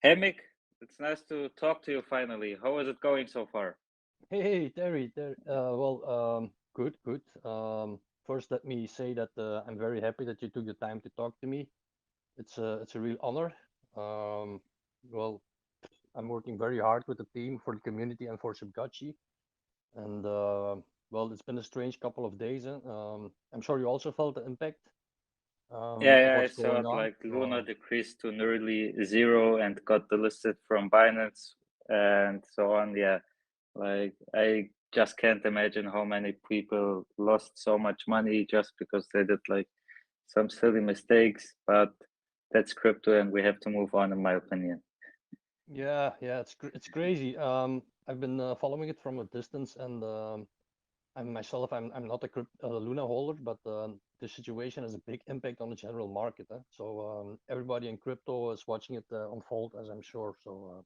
Hey Mick, it's nice to talk to you finally. How is it going so far? Hey, Terry, good, good. First, let me say that I'm very happy that you took the time to talk to me. It's a real honor. Um, well, I'm working very hard with the team for the community and for Shibgotchi, and it's been a strange couple of days. I'm sure you also felt the impact of Yeah, I what's saw going it on. like Luna decreased to nearly zero and got delisted from Binance and so on. Yeah, like I just can't imagine how many people lost so much money just because they did like some silly mistakes, but that's crypto and we have to move on, in my opinion. Yeah, it's crazy. I've been following it from a distance, and I'm not a Luna holder, but the situation has a big impact on the general market. So everybody in crypto is watching it unfold, as I'm sure. So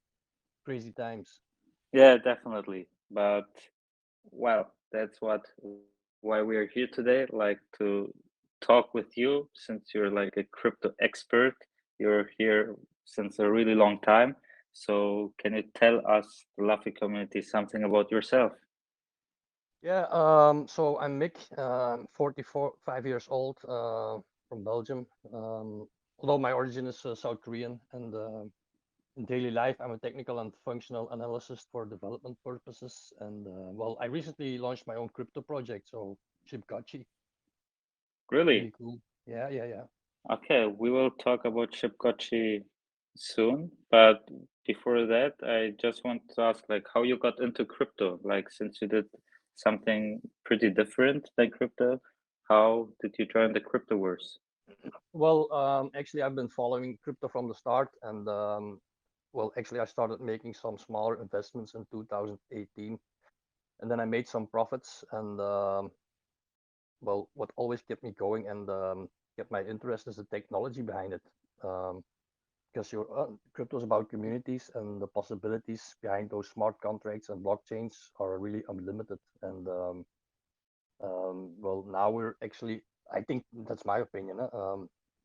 crazy times. Yeah, definitely. But well, that's why we're here today, like to talk with you since you're like a crypto expert. You're here since a really long time. So can you tell us, the Luffy community, something about yourself? Yeah. So I'm Mick, 44, 5 years old, from Belgium. Although my origin is South Korean, and in daily life, I'm a technical and functional analyst for development purposes. And I recently launched my own crypto project, so Shibgotchi. Really? Pretty cool. Yeah. Okay, we will talk about Shibgotchi soon, but before that, I just want to ask like how you got into crypto. Like since you did something pretty different than crypto, how did you join the Cryptowars? Actually, I've been following crypto from the start, and actually, I started making some smaller investments in 2018, and then I made some profits. And what always kept me going and kept my interest is the technology behind it. Um, because crypto is about communities, and the possibilities behind those smart contracts and blockchains are really unlimited. And now we're actually, I think that's my opinion.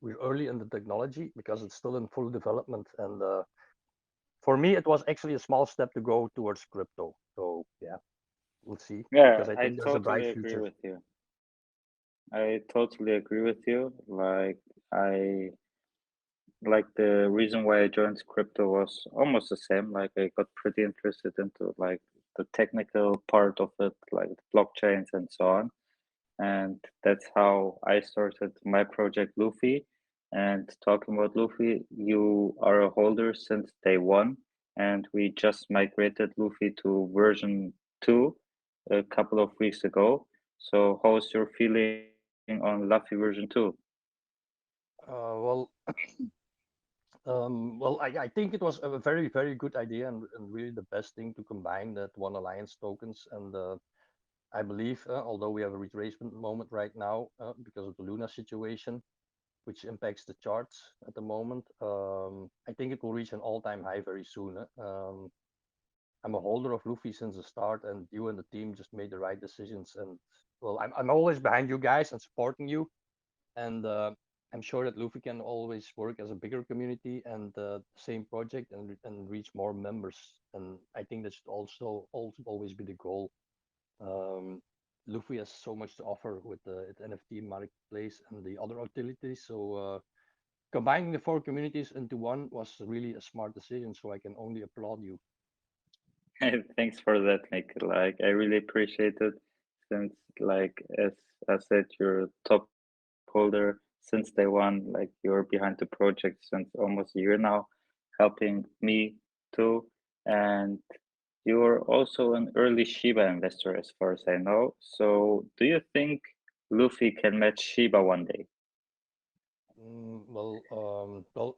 We're early in the technology because it's still in full development. And for me, it was actually a small step to go towards crypto. So yeah, we'll see, Yeah, because I I think there's a bright totally agree future. with you. I totally agree with you. I like the reason why I joined crypto was almost the same. Like I got pretty interested into like the technical part of it, like the blockchains and so on. And that's how I started my project Luffy. And talking about Luffy, you are a holder since day one, and we just migrated Luffy to version 2 a couple of weeks ago. So how's your feeling on Luffy version 2? Uh, well, I think it was a very, very good idea, and really the best thing to combine that One Alliance tokens. And I believe, although we have a retracement moment right now because of the Luna situation, which impacts the charts at the moment, I think it will reach an all-time high very soon. I'm a holder of Luffy since the start, and you and the team just made the right decisions. And I'm always behind you guys and supporting you. And I'm sure that Luffy can always work as a bigger community and same project and reach more members. And I think that should also always be the goal. Um, Luffy has so much to offer with its NFT marketplace and the other utilities. So combining the four communities into one was really a smart decision. So I can only applaud you. Thanks for that, Nick. Like, I really appreciate it since, like, as I said, you're a top holder since day one. Like, you're behind the project since almost a year now, helping me too. And you're also an early Shiba investor, as far as I know. So, do you think Luffy can match Shiba one day?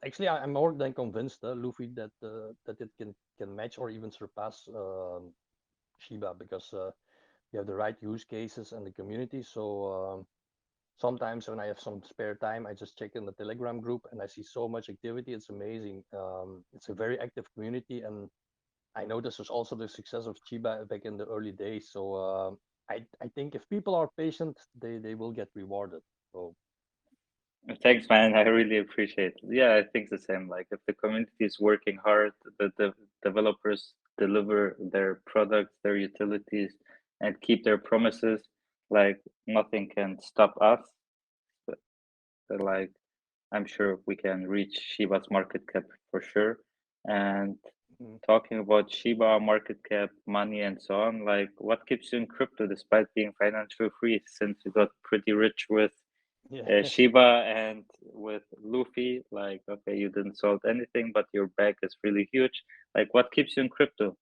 Actually, I'm more than convinced, Luffy, that it can match or even surpass Shiba, because you have the right use cases and the community. So sometimes when I have some spare time, I just check in the Telegram group and I see so much activity. It's amazing. It's a very active community, and I know this was also the success of Chiba back in the early days. So I think if people are patient, they will get rewarded. So Thanks, man. I really appreciate it. Yeah, I think the same. Like, if the community is working hard, the developers deliver their products, their utilities, and keep their promises, like, nothing can stop us. But, like, I'm sure we can reach Shiba's market cap for sure. And Mm. talking about Shiba market cap, money, and so on, like, what keeps you in crypto despite being financially free? Since you got pretty rich with Yeah. Shiba and with Luffy, like, okay, you didn't solve anything, but your bag is really huge. Like, what keeps you in crypto?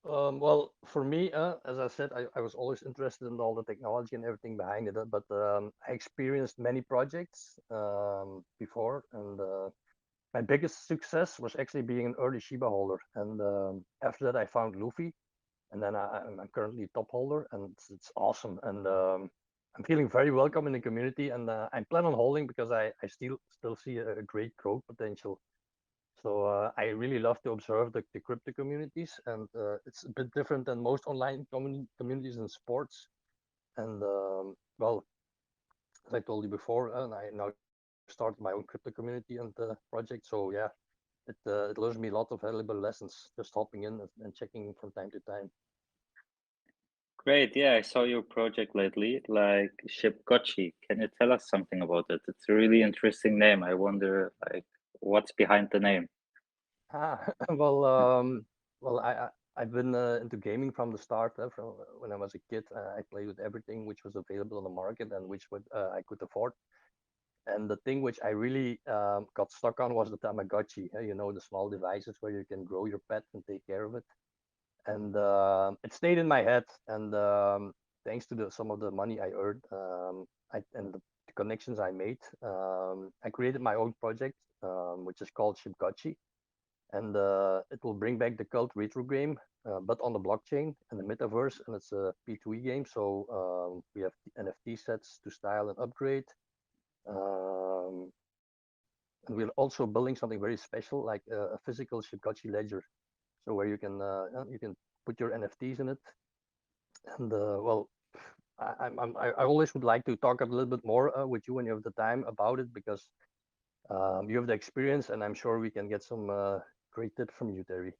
Well, for me, as I said, I was always interested in all the technology and everything behind it. But I experienced many projects before, and my biggest success was actually being an early Shiba holder. And after that, I found Luffy, and then I'm currently top holder, and it's awesome. And I'm feeling very welcome in the community, and I plan on holding because I still see a great growth potential. So I really love to observe the crypto communities, and it's a bit different than most online communities in sports. And well, as I told you before, and I now started my own crypto community and project. So yeah, it learns me a lot of valuable lessons just hopping in and checking from time to time. Great, yeah, I saw your project lately, like Shibgotchi. Can you tell us something about it? It's a really interesting name. I wonder, like, what's behind the name? Ah, well, well, I've been into gaming from the start. From when I was a kid, I played with everything which was available on the market and which would I could afford. And the thing which I really got stuck on was the Tamagotchi. You know, the small devices where you can grow your pet and take care of it. And it stayed in my head. And thanks to some of the money I earned, and the connections I made, I created my own project, which is called Shibgotchi, and it will bring back the cult retro game, but on the blockchain and the metaverse, and it's a P2E game. So we have NFT sets to style and upgrade. Um, and we're also building something very special, like a physical Shibgotchi ledger, so where you can put your NFTs in it. And well, I always would like to talk a little bit more with you when you have the time about it, because you have the experience, and I'm sure we can get some great tips from you, Terry.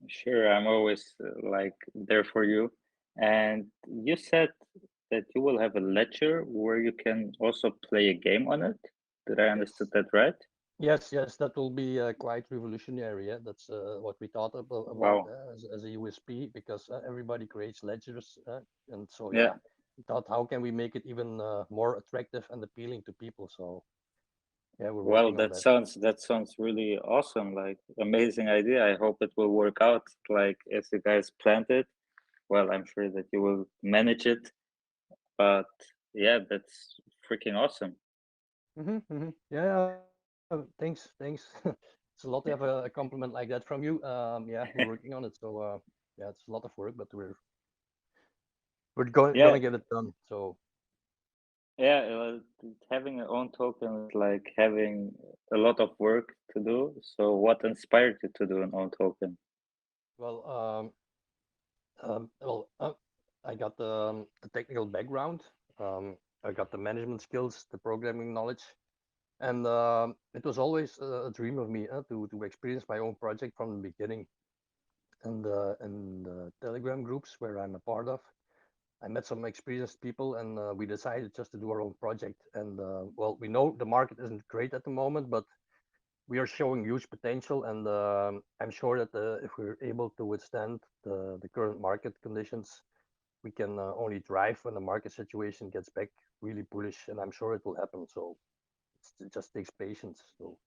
Sure, I'm always like there for you. And you said that you will have a ledger where you can also play a game on it. Did I understood Yes. that right? Yes, yes, that will be quite revolutionary. Yeah? That's what we thought about Wow. as a USP, because everybody creates ledgers, and so Yeah. yeah, we thought how can we make it even more attractive and appealing to people. So yeah, we're Well, working on that. that sounds really awesome. Like, amazing idea. I hope it will work out like as you guys planned it. Well, I'm sure that you will manage it, but yeah, that's freaking awesome. Yeah, thanks, thanks. It's a lot to have a compliment like that from you. Yeah, we're working on it. So yeah, it's a lot of work, but we're Yeah, gonna get it done. So yeah, having your own token is like having a lot of work to do. So what inspired you to do an own token? well, well, I got the technical background. Um, I got the management skills, the programming knowledge, and it was always a dream of me to experience my own project from the beginning. And the Telegram groups where I'm a part of, I met some experienced people, and we decided just to do our own project. And well, we know the market isn't great at the moment, but we are showing huge potential, and I'm sure that if we're able to withstand the current market conditions, we can only drive when the market situation gets back really bullish, and I'm sure it will happen. So it just takes patience. So,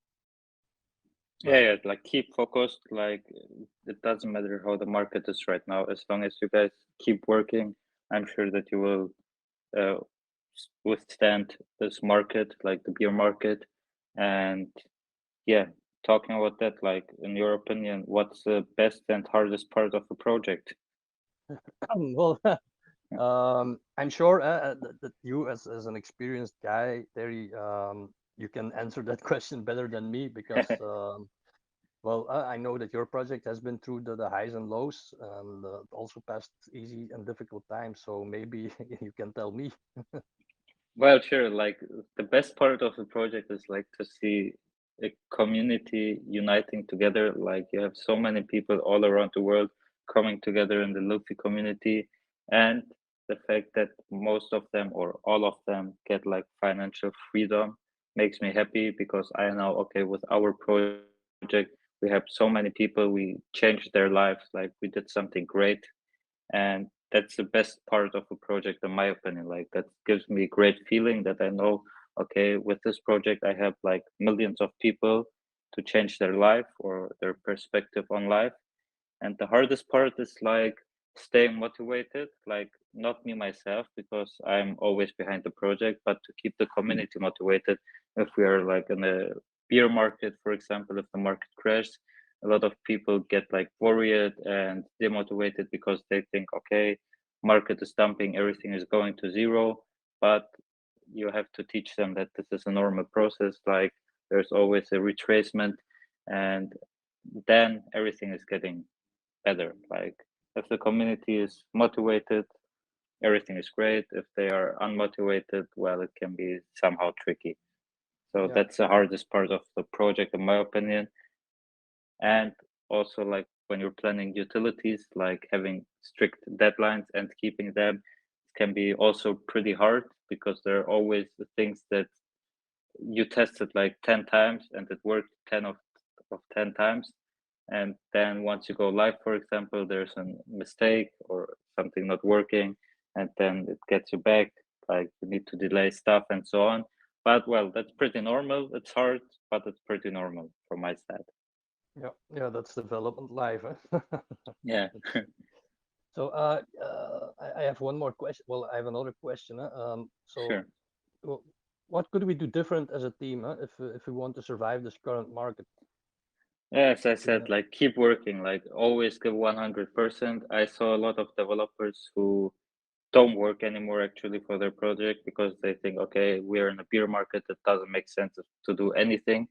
Yeah, but yeah, like keep focused. Like, it doesn't matter how the market is right now, as long as you guys keep working, I'm sure that you will uh, withstand this market, like the beer market. And yeah, talking about that, like, in your opinion, what's the best and hardest part of the project? well, I'm sure that you, as an experienced guy, Terry, you can answer that question better than me, because well, I know that your project has been through the highs and lows, and also passed easy and difficult times. So maybe you can tell me. Well, sure. Like the best part of the project is like to see a community uniting together. Like you have so many people all around the world coming together in the Luffy community, and the fact that most of them or all of them get like financial freedom makes me happy because I know, okay, with our project, we have so many people, we changed their lives, like we did something great, and that's the best part of a project in my opinion. Like that gives me a great feeling that I know, okay, with this project I have like millions of people to change their life or their perspective on life. And the hardest part is like staying motivated, like not me myself, because I'm always behind the project, but to keep the community motivated. If we are like in a beer market, for example, if the market crashes, a lot of people get like worried and demotivated because they think, okay, market is dumping, everything is going to zero. But you have to teach them that this is a normal process, like there's always a retracement, and then everything is getting better. Like if the community is motivated, everything is great. If they are unmotivated, well, it can be somehow tricky. So Yeah, that's the hardest part of the project, in my opinion. And also, like when you're planning utilities, like having strict deadlines and keeping them can be also pretty hard because there are always the things that you tested like 10 times and it worked 10 of 10 times, and then once you go live, for example, there's a mistake or something not working, and then it gets you back, like you need to delay stuff and so on. But well, that's pretty normal. It's hard, but it's pretty normal from my side. yeah, yeah. That's development life. Huh? Yeah. That's, so I have one more question. Well, I have another question. So Sure. well, what could we do different as a team, if we want to survive this current market? Yes, I Do you said like keep working, like always give 100%. I saw a lot of developers who don't work anymore actually for their project because they think, okay, we're in a beer market, it doesn't make sense to do anything.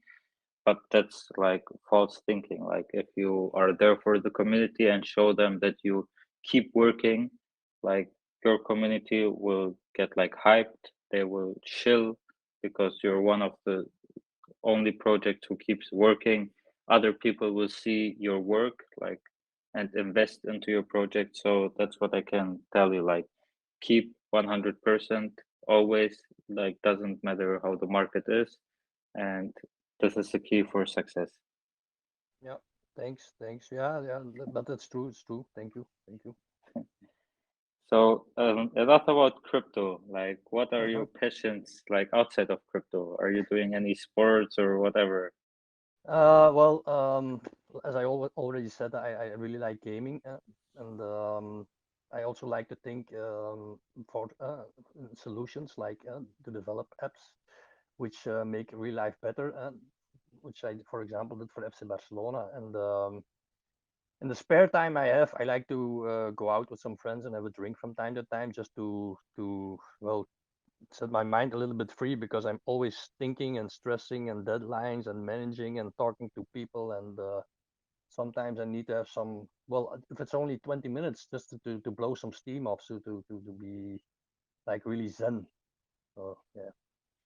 But that's like false thinking. Like if you are there for the community and show them that you keep working, like your community will get like hyped, they will chill because you're one of the only project who keeps working. Other people will see your work, like, and invest into your project. So that's what I can tell you. Like keep 100% always, like doesn't matter how the market is, and this is the key for success. Yeah, thanks, thanks. Yeah, yeah, but that's true. It's true. Thank you, thank you. So enough about crypto. Like what are Uh-huh. your passions like outside of crypto? Are you doing any sports or whatever? Well, as I already said, I really like gaming, and I also like to think for solutions like to develop apps which make real life better, which I, for example, did for FC Barcelona. And in the spare time I have, I like to go out with some friends and have a drink from time to time, just to well set my mind a little bit free because I'm always thinking and stressing and deadlines and managing and talking to people, and sometimes I need to have some, well, if it's only 20 minutes just to blow some steam off, so to be like really zen. So yeah.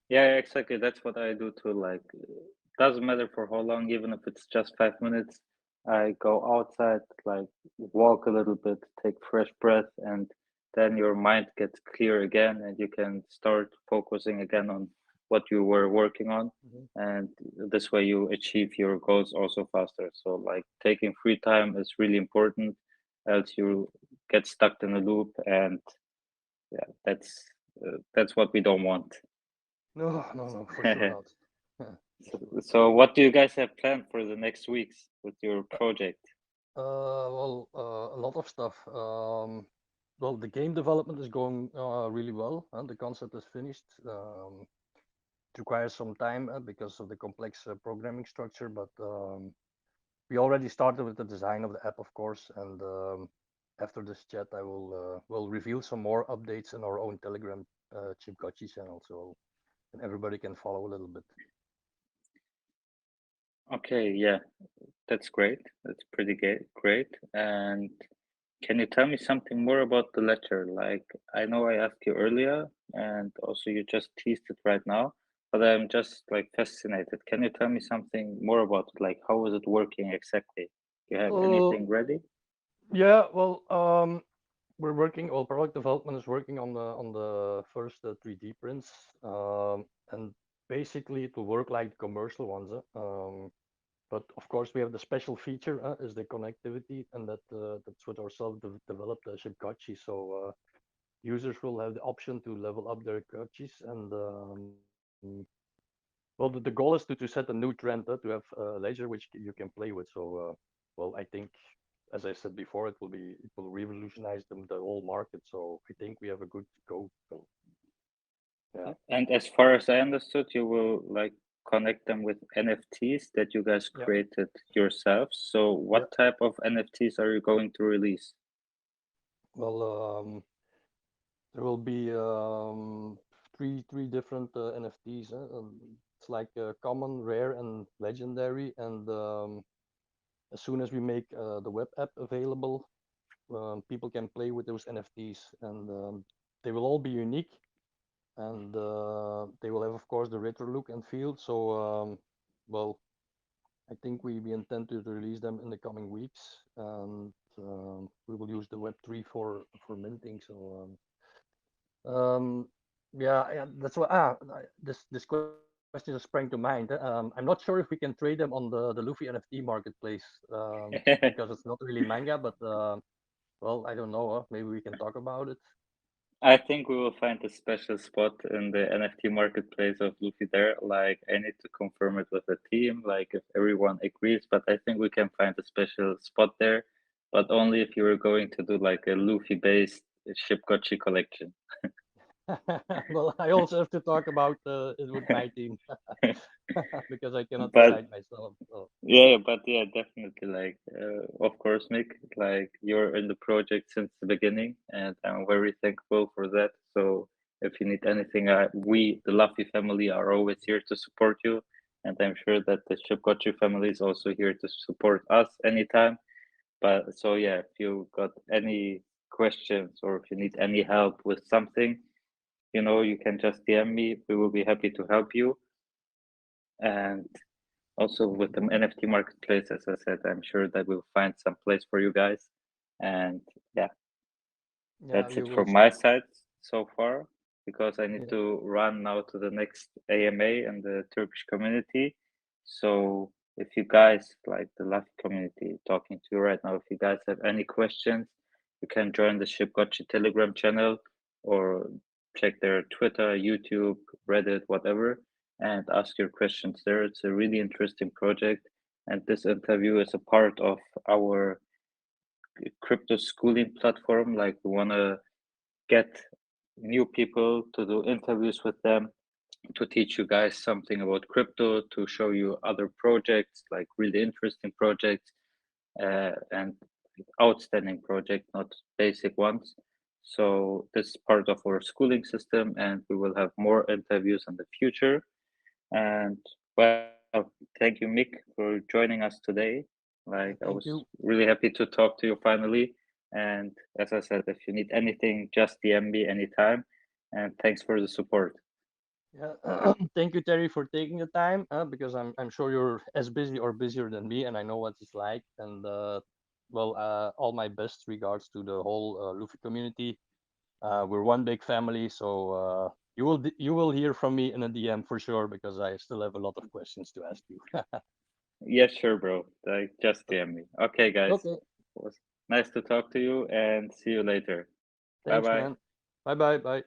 Yeah, exactly. That's what I do too. Like, doesn't matter for how long, even if it's just 5 minutes. I go outside, like walk a little bit, take fresh breath, and then your mind gets clear again, and you can start focusing again on what you were working on. Mhm. And this way, you achieve your goals also faster. So, like, taking free time is really important, else you get stuck in a loop, and yeah, that's what we don't want. No, no, no, for sure not. So, what do you guys have planned for the next weeks with your project? Well, a lot of stuff. Well, the game development is going really well, and the concept is finished. It requires some time because of the complex programming structure, but we already started with the design of the app, of course. And after this chat, I will reveal some more updates in our own Telegram Shibgotchi channel, so and everybody can follow a little bit. Okay, yeah, that's great. That's pretty great. And Can you tell me something more about the ledger? Like, I know I asked you earlier, and also you just teased it right now, but I'm just like fascinated. Can you tell me something more about it? Like, how is it working exactly? Do you have Uh, anything ready? yeah, well, we're working. Well, product development is working on the first 3D prints, and basically it will work like the commercial ones. But of course, we have the special feature is the connectivity, and that's what ourselves developed, Shibgotchi. So users will have the option to level up their gotchis, and well, the goal is to set a new trend, to have a laser which you can play with. So, well, I think, as I said before, it will revolutionize the whole market. So I think we have a good go. So, yeah, And as far as I understood, you will like connect them with NFTs that you guys yeah, created yourselves. So, yeah. what type of NFTs are you going to release? Well, there will be three different NFTs. It's like common, rare, and legendary. And as soon as we make the web app available, people can play with those NFTs, and they will all be unique, and they will have, of course, the retro look and feel. So, well, I think we intend to release them in the coming weeks, and we will use the Web3 for minting. So, um, yeah, yeah, that's what. This question just sprang to mind. I'm not sure if we can trade them on the Luffy NFT marketplace, because it's not really manga, but well, I don't know. Maybe we can talk about it. I think we will find a special spot in the NFT marketplace of Luffy there. Like, I need to confirm it with the team, like if everyone agrees, but I think we can find a special spot there, but only if you were going to do like a Luffy-based Shibgotchi collection. Well, I also have to talk about it with my team because I cannot But decide myself. So, yeah, but yeah, definitely. Like, of course, Mick, like you're in the project since the beginning, and I'm very thankful for that. So if you need anything, we, the Luffy family, are always here to support you, and I'm sure that the Shibgotchi family is also here to support us anytime. But so yeah, if you got any questions or if you need any help with something, you can just DM me. We will be happy to help you. And also with the NFT marketplace, as I said, I'm sure that we'll find some place for you guys. And yeah, yeah, that's you it will. from my side so far, because I need Yeah, to run now to the next AMA and the Turkish community. So if you guys like the Luffy community talking to you right now, if you guys have any questions, you can join the Shibgotchi Telegram channel or check their Twitter, YouTube, Reddit, whatever, and ask your questions there. It's a really interesting project. And this interview is a part of our crypto schooling platform. Like, we want to get new people to do interviews with them, to teach you guys something about crypto, to show you other projects, like really interesting projects, and outstanding projects, not basic ones. So this is part of our schooling system, and we will have more interviews in the future. And well, thank you, Mick, for joining us today. Like, I was thank you. really happy to talk to you finally. And as I said, if you need anything, just DM me anytime. And thanks for the support. Yeah, thank you, Terry, for taking the time. Because I'm sure you're as busy or busier than me, and I know what it's like. And well, all my best regards to the whole Luffy community. We're one big family, so you will hear from me in a DM for sure because I still have a lot of questions to ask you. Yes, sure, bro. Like, just DM me. Okay, guys. Okay, It was nice to talk to you and see you later. Bye thanks, bye. man. Bye bye. Bye.